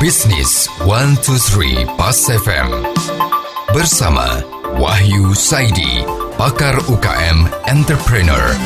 Bisnis 123 Pas FM bersama Wahyu Saidi, pakar UKM Entrepreneur.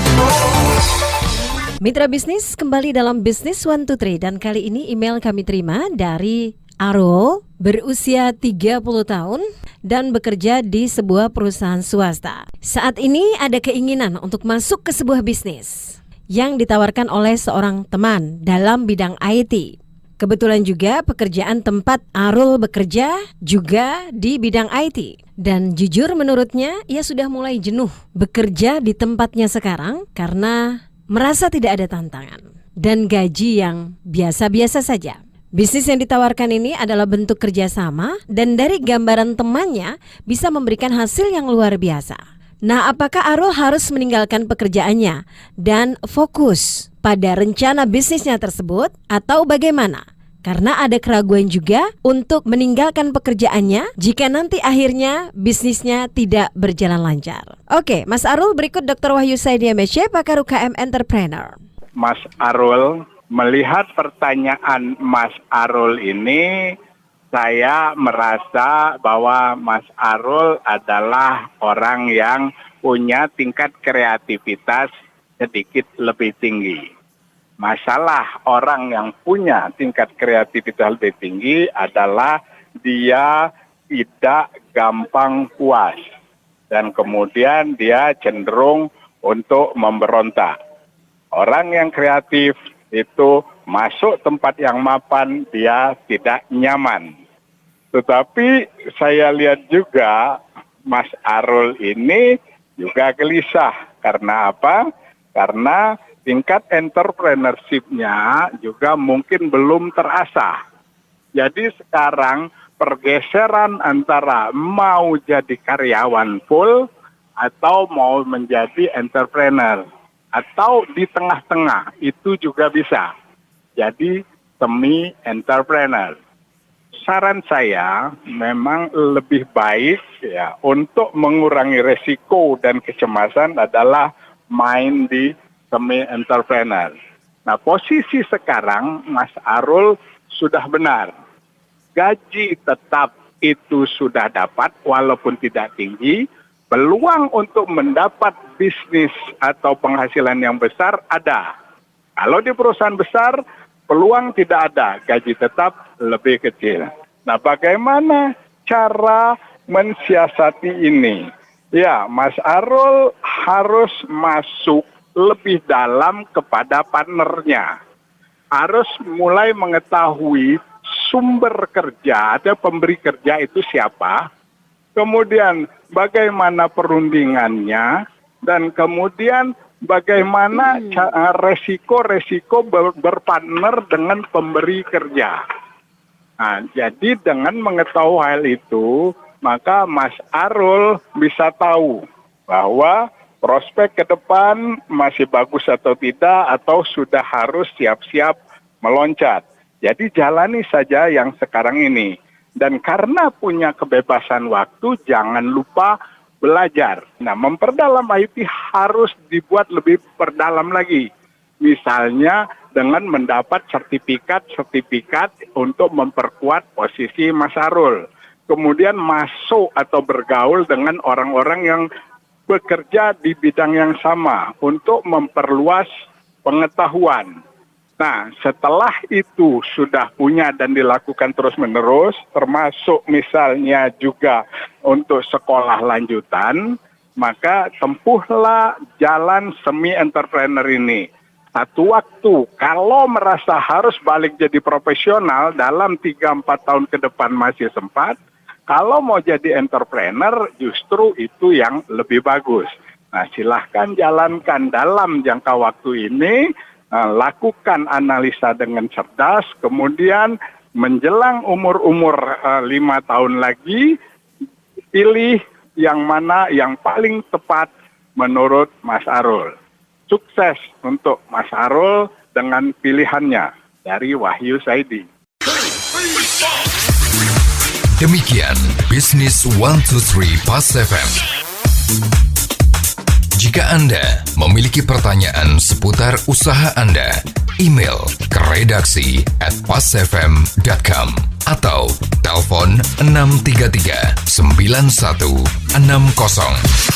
Mitra bisnis kembali dalam Bisnis 123 dan kali ini email kami terima dari Arul, berusia 30 tahun dan bekerja di sebuah perusahaan swasta. Saat ini ada keinginan untuk masuk ke sebuah bisnis yang ditawarkan oleh seorang teman dalam bidang IT. Kebetulan juga pekerjaan tempat Arul bekerja juga di bidang IT. Dan jujur menurutnya ia sudah mulai jenuh bekerja di tempatnya sekarang karena merasa tidak ada tantangan dan gaji yang biasa-biasa saja. Bisnis yang ditawarkan ini adalah bentuk kerjasama dan dari gambaran temannya bisa memberikan hasil yang luar biasa. Nah, apakah Arul harus meninggalkan pekerjaannya dan fokus pada rencana bisnisnya tersebut atau bagaimana? Karena ada keraguan juga untuk meninggalkan pekerjaannya jika nanti akhirnya bisnisnya tidak berjalan lancar. Oke, Mas Arul, berikut Dr. Wahyu Saidi MSc, pakar UKM Entrepreneur. Mas Arul, melihat pertanyaan Mas Arul ini, saya merasa bahwa Mas Arul adalah orang yang punya tingkat kreativitas sedikit lebih tinggi. Masalah orang yang punya tingkat kreativitas lebih tinggi adalah dia tidak gampang puas dan kemudian dia cenderung untuk memberontak. Orang yang kreatif itu masuk tempat yang mapan, dia tidak nyaman. Tetapi saya lihat juga Mas Arul ini juga gelisah. Karena apa? Karena tingkat entrepreneurship-nya juga mungkin belum terasah. Jadi sekarang pergeseran antara mau jadi karyawan full atau mau menjadi entrepreneur. Atau di tengah-tengah itu juga bisa. Jadi semi-entrepreneur. Saran saya memang lebih baik ya untuk mengurangi resiko dan kecemasan adalah main di semi-entrepreneur. Nah, posisi sekarang Mas Arul sudah benar. Gaji tetap itu sudah dapat walaupun tidak tinggi. Peluang untuk mendapat bisnis atau penghasilan yang besar ada. Kalau di perusahaan besar, peluang tidak ada, gaji tetap lebih kecil. Nah, bagaimana cara mensiasati ini? Ya, Mas Arul harus masuk lebih dalam kepada partnernya. Harus mulai mengetahui sumber kerja atau pemberi kerja itu siapa. Kemudian bagaimana perundingannya dan kemudian bagaimana resiko-resiko berpartner dengan pemberi kerja. Nah, jadi dengan mengetahui hal itu, maka Mas Arul bisa tahu bahwa prospek ke depan masih bagus atau tidak, atau sudah harus siap-siap meloncat. Jadi jalani saja yang sekarang ini. Dan karena punya kebebasan waktu, jangan lupa belajar. Nah, memperdalam IT harus dibuat lebih perdalam lagi. Misalnya dengan mendapat sertifikat untuk memperkuat posisi Mas Arul. Kemudian masuk atau bergaul dengan orang-orang yang bekerja di bidang yang sama untuk memperluas pengetahuan. Nah, setelah itu sudah punya dan dilakukan terus-menerus, termasuk misalnya juga untuk sekolah lanjutan, maka tempuhlah jalan semi-entrepreneur ini. Satu waktu, kalau merasa harus balik jadi profesional dalam 3-4 tahun ke depan masih sempat, kalau mau jadi entrepreneur justru itu yang lebih bagus. Nah, silahkan jalankan dalam jangka waktu ini, lakukan analisa dengan cerdas, kemudian menjelang umur-umur 5 tahun lagi, pilih yang mana yang paling tepat menurut Mas Arul. Sukses untuk Mas Arul dengan pilihannya. Dari Wahyu Saidi. Demikian Bisnis 123 Pas FM. Jika Anda memiliki pertanyaan seputar usaha Anda, email ke redaksi@pasfm.com atau telepon 633 9160.